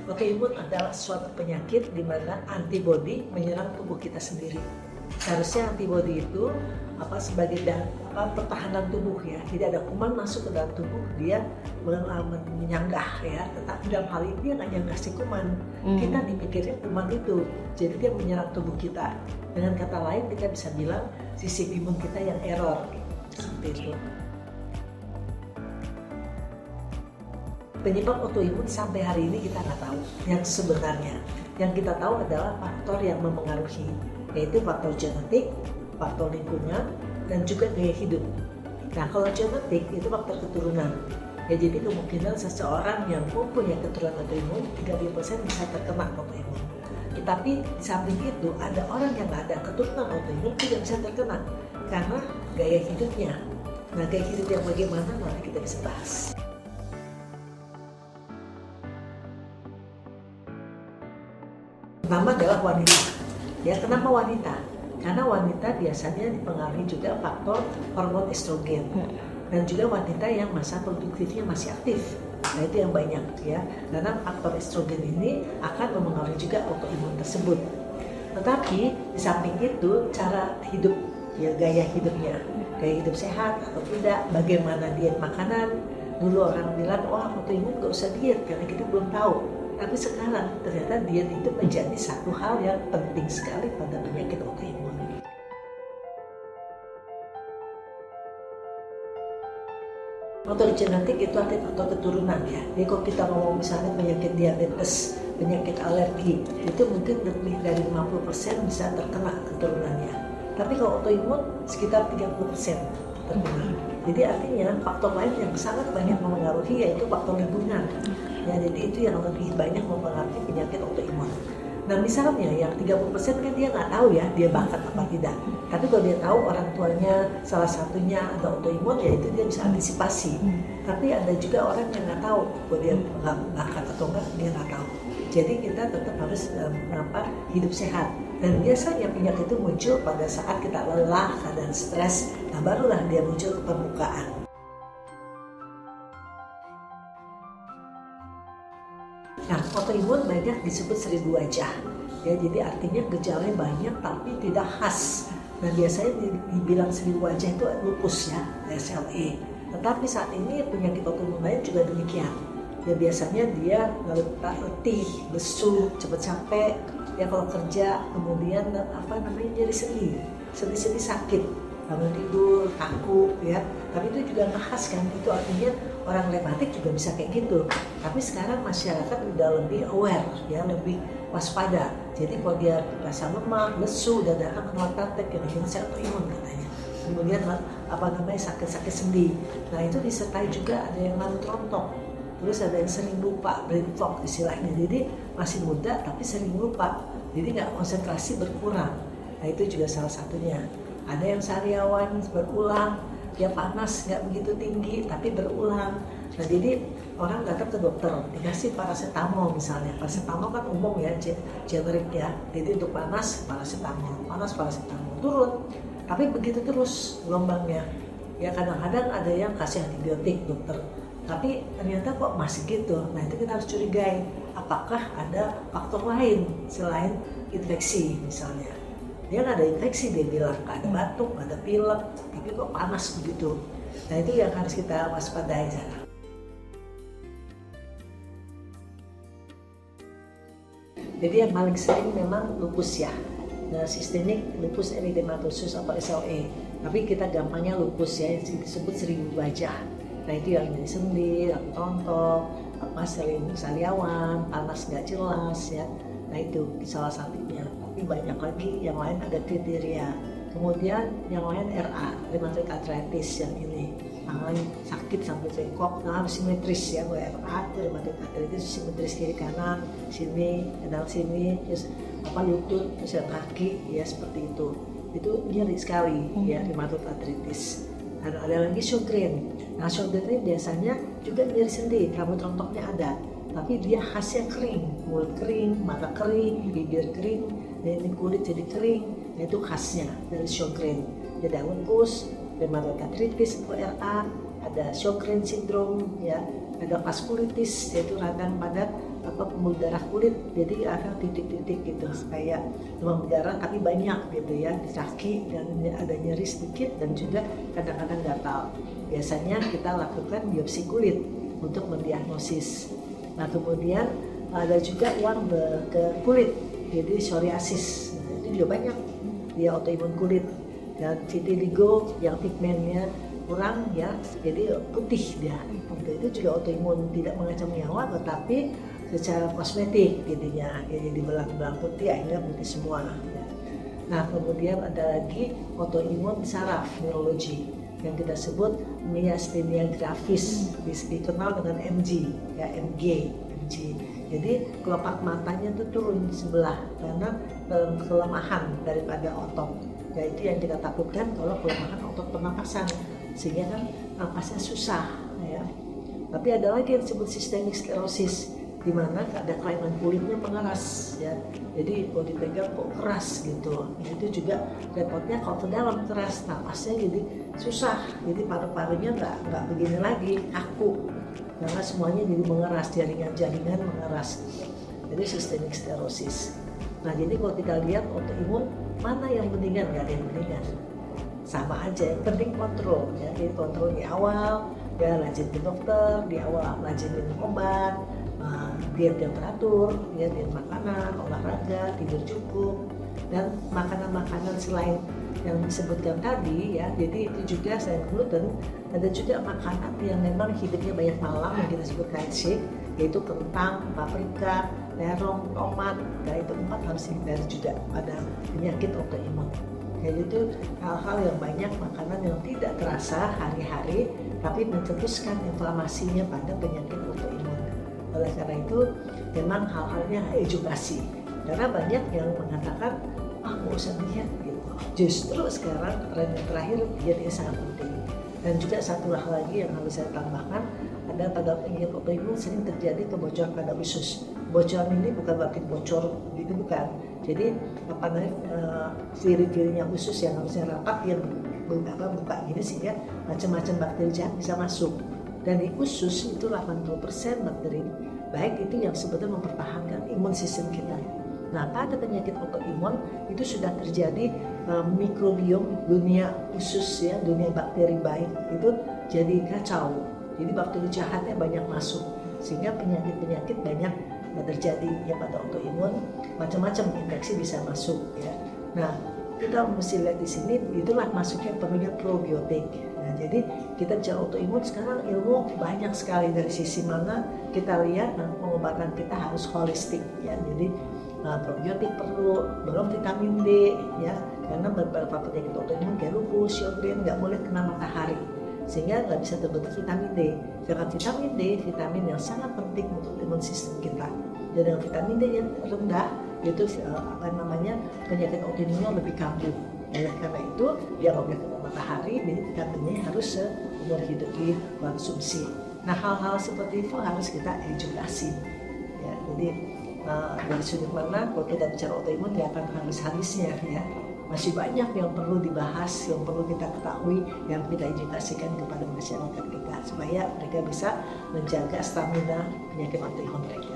Autoimun adalah suatu penyakit di mana antibodi menyerang tubuh kita sendiri. Seharusnya antibodi itu sebagai pertahanan tubuh ya. Jadi ada kuman masuk ke dalam tubuh, dia menyanggah ya. Tetapi dalam hal ini dia nggak nyanggah si kuman. Kita dipikirnya kuman itu. Jadi dia menyerang tubuh kita. Dengan kata lain kita bisa bilang sistem imun kita yang error. Seperti itu. Penyebab autoimun sampai hari ini kita nggak tahu yang sebenarnya. Yang kita tahu adalah faktor yang mempengaruhi, yaitu faktor genetik, faktor lingkungan, dan juga gaya hidup. Nah, kalau genetik itu faktor keturunan. Ya, jadi kemungkinan seseorang yang mempunyai keturunan autoimun 30% bisa terkena autoimun. Tetapi di samping itu ada orang yang nggak ada keturunan autoimun tidak bisa terkena karena gaya hidupnya. Nah, gaya hidup yang bagaimana nanti kita bisa bahas. Pertama adalah wanita. Ya, kenapa wanita? Karena wanita biasanya dipengaruhi juga faktor hormon estrogen dan juga wanita yang masa produktifnya masih aktif. Nah, itu yang banyak ya. Karena faktor estrogen ini akan mempengaruhi juga autoimun tersebut. Tetapi di samping itu cara hidup, ya gaya hidupnya, gaya hidup sehat atau tidak, bagaimana diet makanan. Dulu orang bilang, wah autoimun gak usah diet karena kita belum tahu. Tapi sekarang ternyata diet itu menjadi satu hal yang penting sekali pada penyakit autoimun. Faktor genetik itu artinya faktor keturunan ya. Jadi kalau kita ngomong misalnya penyakit diabetes, penyakit alergi, itu mungkin lebih dari 50% bisa terkena keturunannya. Tapi kalau autoimun sekitar 30% terkena. Jadi artinya faktor lain yang sangat banyak mempengaruhi yaitu faktor lingkungan. Ya, jadi itu yang lebih banyak mempengaruhi penyakit autoimun. Nah misalnya yang 30% kan dia nggak tahu ya dia bakat apa tidak. Tapi kalau dia tahu orang tuanya salah satunya ada autoimun, ya itu dia bisa antisipasi. Tapi ada juga orang yang nggak tahu bahwa dia bakat atau enggak, dia nggak tahu. Jadi kita tetap harus hidup sehat. Dan biasanya penyakit itu muncul pada saat kita lelah, keadaan stres, nah barulah dia muncul ke permukaan. Nah, autoimun banyak disebut 1000 wajah. Ya, jadi artinya gejalanya banyak tapi tidak khas. Nah, biasanya dibilang 1000 wajah itu lupus ya, SLE. Tetapi saat ini penyakit autoimun lain juga demikian. Ya, biasanya dia letih, lesu, cepat capek. Ya kalau kerja, kemudian nyeri sendi sakit, bangun tidur, kaku ya. Tapi itu juga nggak khas kan, itu artinya orang rematik juga bisa kayak gitu. Tapi sekarang masyarakat udah lebih aware ya, lebih waspada. Jadi kalau dia rasa lemah, lesu, dadakan keluar praktek, kira-kira autoimun katanya. Kemudian sakit-sakit sendi. Nah itu disertai juga ada yang lalu rontok. Terus ada yang sering lupa, brain fog istilahnya. Jadi masih muda tapi sering lupa. Jadi nggak konsentrasi, berkurang. Nah itu juga salah satunya. Ada yang sariawan berulang, dia panas nggak begitu tinggi tapi berulang. Nah jadi orang datang ke dokter dikasih paracetamol misalnya. Paracetamol kan umum ya, generik ya. Jadi untuk panas paracetamol turun. Tapi begitu terus gelombangnya. Ya kadang-kadang ada yang kasih antibiotik dokter. Tapi ternyata kok masih gitu. Nah itu kita harus curigai apakah ada faktor lain selain infeksi misalnya. Dia nggak ada infeksi, dia bilang nggak ada batuk, nggak ada pilek, tapi kok panas begitu. Nah itu yang harus kita waspadai sekarang. Jadi yang paling sering memang lupus ya. Nah, sistemik lupus erythematosus atau SLE. Tapi kita gampangnya lupus ya, yang disebut 1000 wajah. Nah itu yang jadi sendi, rontok, sariawan, panas nggak jelas ya. Nah itu salah satunya. Tapi banyak lagi yang lain ada kriteria. Kemudian yang lain RA, rheumatoid arthritis yang ini. Tangan sakit sampai bengkok, nah harus simetris ya. RA itu rheumatoid arthritis simetris kiri kanan, sini, pedal sini, terus lutut, terus yang kaki ya seperti itu. Itu nyeri sekali ya rheumatoid arthritis. Dan ada lagi Sjogren. Nah Sjogren ini biasanya juga nyeri sendi, rambut rontoknya ada, tapi dia khasnya kering, mulut kering, mata kering, bibir kering, dan ini kulit jadi kering. Nah itu khasnya dari Sjogren. Jadi ada lupus, rheumatoid arthritis atau RA, ada Sjogren syndrome ya, ada vaskulitis yaitu radang pada pembuluh darah kulit, jadi ada titik-titik gitu kayak demam berdarah tapi banyak gitu ya di kaki, dan ada nyeri sedikit dan juga kadang-kadang gatal. Biasanya kita lakukan biopsi kulit untuk mendiagnosis. Nah kemudian ada juga yang ke kulit, jadi psoriasis, itu juga banyak, dia autoimun kulit. Dan vitiligo yang pigmennya kurang ya, jadi putih dia. Itu juga autoimun, tidak mengancam nyawa tetapi secara kosmetik jadinya ya, jadi belang-belang putih akhirnya putih semua. Nah kemudian ada lagi autoimun saraf neurologi yang kita sebut myasthenia gravis, dikenal dengan MG ya, MG. Jadi kelopak matanya itu turun sebelah karena kelemahan daripada otot. Ya itu yang kita takutkan kalau kelemahan otot pernapasan, sehingga kan napasnya susah ya. Tapi ada lagi yang disebut systemic sclerosis, di mana ada kelainan kulitnya mengeras ya. Jadi kalau dipegang kok keras gitu. Itu juga repotnya kalau ke dalam keras, napasnya jadi susah. Jadi paru-parunya nggak begini lagi, kaku. Karena semuanya jadi mengeras, jaringan-jaringan mengeras. Jadi systemic sclerosis. Nah jadi kalau kita lihat autoimun, mana yang mendingan? Nggak ada yang mendingan. Sama aja, yang penting kontrol ya. Jadi kontrol di awal, ya rajin ke dokter, di awal rajin minum obat, diet yang teratur, ya diet makanan, olahraga, tidur cukup, dan makanan-makanan selain yang disebutkan tadi ya. Jadi itu juga selain gluten, ada juga makanan yang memang hidupnya banyak malam yang kita sebut nightshade, yaitu kentang, paprika, terong, tomat. Nah itu 4 harus dihindari juga pada penyakit autoimun. Jadi itu hal-hal yang banyak, makanan yang tidak terasa hari-hari tapi mencetuskan inflamasinya pada penyakit autoimun. Oleh karena itu memang hal-halnya edukasi, karena banyak yang mengatakan nggak usah lihat gitu. Justru sekarang tren yang terakhir jadi sangat penting. Dan juga satu hal lagi yang harus saya tambahkan, ada pada penyakit autoimun sering terjadi kebocoran pada usus. Bocoran ini bukan berarti bocor gitu, bukan. Jadi apa namanya viri-virinya usus yang harusnya rapat yang buka gini sehingga macam-macam bakteri jahat bisa masuk. Dan di usus itu 80% bakteri baik itu yang sebetulnya mempertahankan imun sistem kita. Nah pada penyakit autoimun itu sudah terjadi mikrobiom dunia usus ya, dunia bakteri baik itu jadi kacau. Jadi bakteri jahatnya banyak masuk sehingga penyakit-penyakit banyak terjadi ya pada autoimun, macam-macam infeksi bisa masuk ya. Nah kita mesti lihat di sini, itulah masuknya perlunya probiotik. Nah, jadi kita bicara autoimun sekarang ilmu banyak sekali dari sisi mana kita lihat. Nah, pengobatan kita harus holistik ya. Jadi probiotik perlu, belum vitamin D ya, karena beberapa penyakit autoimun kayak lupus, Sjögren nggak boleh kena matahari sehingga nggak bisa terbentuk vitamin D. Karena vitamin D, vitamin yang sangat penting untuk imun sistem kita. Dan dengan vitamin D yang rendah itu penyakit autoimunnya lebih kambuh. Karena itu dia nggak boleh kena matahari, jadi vitaminnya harus seumur hidup dikonsumsi. Nah hal-hal seperti itu harus kita edukasi. Ya, jadi dari sudut mana kalau kita bicara autoimun ya akan habis-habisnya ya. Masih banyak yang perlu dibahas, yang perlu kita ketahui, yang kita edukasikan kepada masyarakat kita supaya mereka bisa menjaga stamina penyakit autoimun mereka.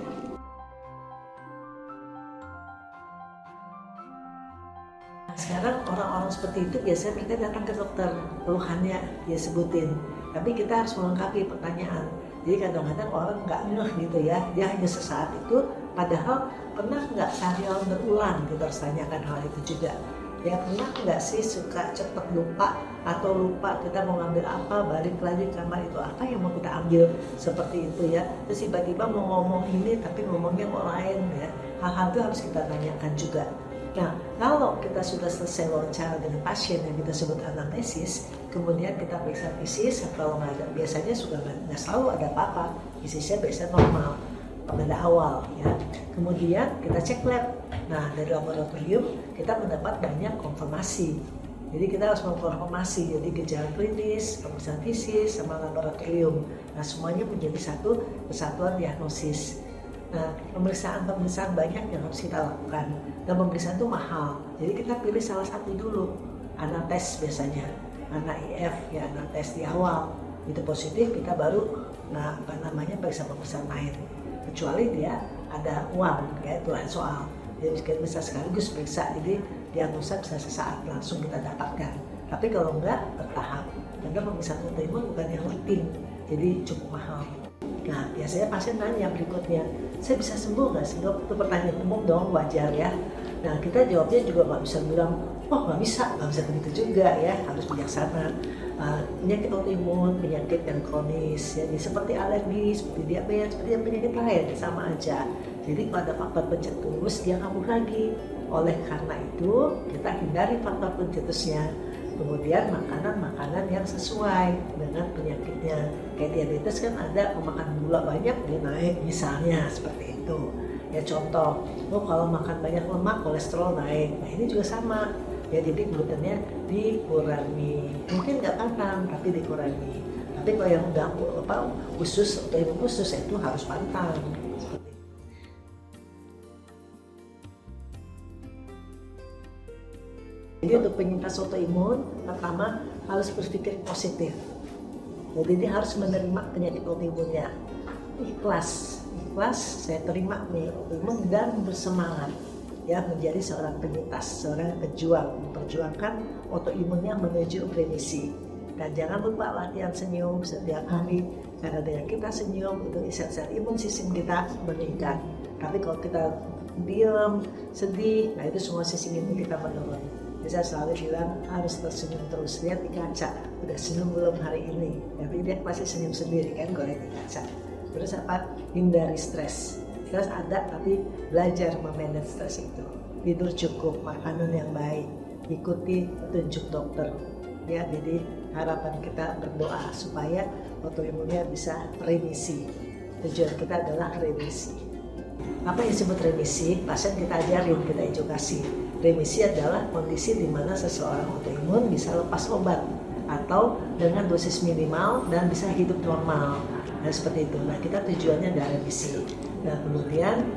Sekarang orang-orang seperti itu biasanya mereka datang ke dokter, keluhannya dia sebutin, tapi kita harus melengkapi pertanyaan. Jadi kadang-kadang orang nggak ngeh gitu ya, dia hanya sesaat itu, padahal pernah nggak serial berulang, kita harus tanyakan hal itu juga. Ya pernah nggak sih suka cepet lupa, atau lupa kita mau ngambil apa, balik lagi ke kamar itu apa yang mau kita ambil, seperti itu ya. Terus tiba-tiba mau ngomong ini tapi ngomongnya mau lain ya. Hal-hal itu harus kita tanyakan juga. Nah, kalau kita sudah selesai wawancara dengan pasien yang kita sebut anamnesis, kemudian kita periksa fisis, kalau nggak ada, biasanya sudah nggak selalu ada apa-apa, fisisnya biasanya normal pada awal ya. Kemudian kita cek lab. Nah, dari laboratorium kita mendapat banyak konfirmasi. Jadi kita harus mengkonfirmasi, jadi gejala klinis, pemeriksaan fisis, sama laboratorium. Nah, semuanya menjadi satu kesatuan diagnosis. Nah, pemeriksaan banyak yang harus kita lakukan. Dan pemeriksaan itu mahal. Jadi kita pilih salah satu dulu. Anates biasanya, IF ya, anates di awal. Itu positif, kita baru pemeriksaan lain. Kecuali dia ada uang, ya itu lain soal. Jadi kita bisa sekaligus periksa, jadi diagnosa bisa sesaat langsung kita dapatkan. Tapi kalau enggak, bertahap. Karena pemeriksaan autoimun bukan yang rutin, jadi cukup mahal. Nah, biasanya pasien nanya berikutnya, saya bisa sembuh nggak sih dok? Itu pertanyaan umum dong, wajar ya. Nah, kita jawabnya juga nggak bisa bilang, oh nggak bisa begitu juga ya, harus bijaksana. Penyakit autoimun, penyakit yang kronis, jadi seperti alergi, seperti diabetes, seperti penyakit lain, sama aja. Jadi kalau ada faktor pencetus, dia kambuh lagi. Oleh karena itu, kita hindari faktor pencetusnya. Kemudian makanan-makanan yang sesuai dengan penyakitnya. Kayak diabetes kan ada pemakan gula banyak dia naik misalnya, seperti itu. Ya contoh, kalau makan banyak lemak kolesterol naik. Nah ini juga sama. Ya jadi glutennya dikurangi. Mungkin nggak pantang tapi dikurangi. Tapi kalau yang udah khusus atau ibu khusus itu harus pantang. Jadi untuk penyintas autoimun, pertama harus berpikir positif. Jadi dia harus menerima penyakit autoimunnya. Ikhlas, saya terima nih autoimun dan bersemangat. Ya menjadi seorang penyintas, seorang pejuang, memperjuangkan autoimunnya menuju remisi. Dan jangan lupa latihan senyum setiap hari, karena dengan kita senyum itu sel-sel imun sistem kita meningkat. Tapi kalau kita diam, sedih, nah itu semua sistem imun kita menurun. Bisa selalu bilang harus tersenyum terus, lihat di kaca, udah senyum belum hari ini, tapi dia pasti senyum sendiri kan kalau lihat di kaca. Terus apa? Hindari stres. Stres ada tapi belajar memanage stres itu. Tidur cukup, makanan yang baik, ikuti petunjuk dokter. Ya, jadi harapan kita berdoa supaya autoimunnya bisa remisi. Tujuan kita adalah remisi. Apa yang disebut remisi? Pasien kita ajarin, kita edukasi. Remisi adalah kondisi di mana seseorang autoimun bisa lepas obat atau dengan dosis minimal dan bisa hidup normal. Nah seperti itu. Nah kita tujuannya adalah remisi. Nah kemudian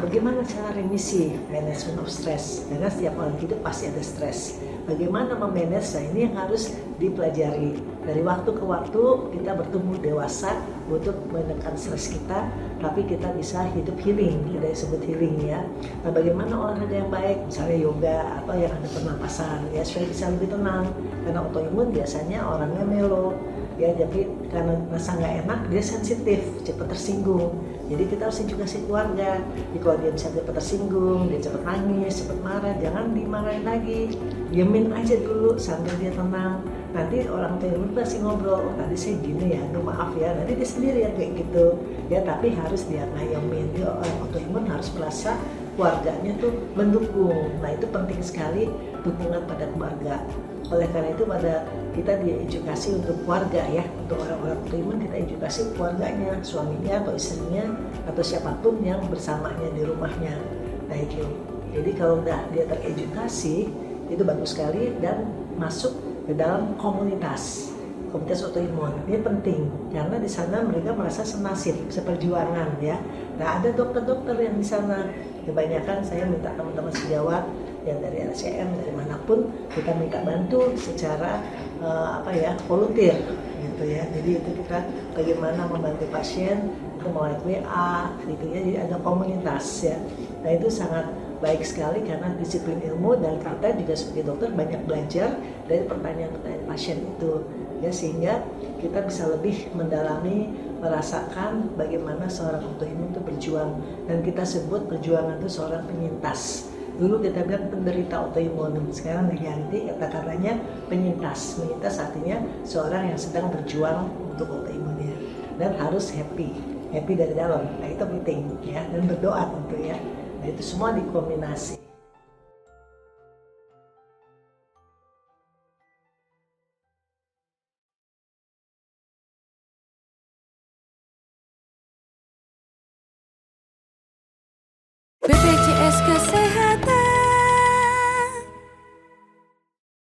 bagaimana cara remisi? Management of stress. Karena setiap orang hidup pasti ada stres. Bagaimana memanage? Nah ini yang harus dipelajari. Dari waktu ke waktu kita bertumbuh dewasa untuk menekan stres kita, tapi kita bisa hidup healing, kita disebut healing ya. Nah bagaimana olahraga yang baik, misalnya yoga atau yang ada pernapasan ya supaya bisa lebih tenang. Karena autoimun biasanya orangnya melo ya, jadi karena rasa nggak enak dia sensitif, cepat tersinggung. Jadi kita harus edukasi keluarga. Jadi kalau dia bisa cepat tersinggung, dia cepat nangis, cepat marah, jangan dimarahin lagi, diemin aja dulu sambil dia tenang. Nanti orang tua pasti ngobrol, oh tadi saya gini ya, maaf ya, nanti dia sendiri yang kayak gitu ya, tapi harus dia ngayomin. Dia orang autoimun harus merasa keluarganya tuh mendukung. Nah itu penting sekali, dukungan pada keluarga. Oleh karena itu pada kita diedukasi untuk keluarga ya, untuk orang-orang autoimun kita edukasi keluarganya, suaminya atau istrinya atau siapapun yang bersamanya di rumahnya. Nah itu, jadi kalau udah dia teredukasi itu bagus sekali dan masuk ke dalam komunitas autoimun. Ini penting karena di sana mereka merasa senasib, seperjuangan ya. Nah ada dokter-dokter yang di sana. Kebanyakan saya minta teman-teman sejawat yang dari LCM dari manapun kita minta bantu secara volunteer gitu ya. Jadi itu kita bagaimana membantu pasien itu melalui WA gitu ya. Jadi ada komunitas ya. Nah itu sangat baik sekali karena disiplin ilmu dan kita juga sebagai dokter banyak belajar dari pertanyaan-pertanyaan pasien itu ya, sehingga kita bisa lebih mendalami merasakan bagaimana seorang autoimun itu berjuang, dan kita sebut perjuangan itu seorang penyintas. Dulu kita bilang penderita autoimun, sekarang diganti kata-katanya penyintas. Penyintas artinya seorang yang sedang berjuang untuk autoimunnya dan harus happy dari dalam. Nah itu penting ya, dan berdoa tentu ya. Nah itu semua dikombinasi. BPJS Kesehatan.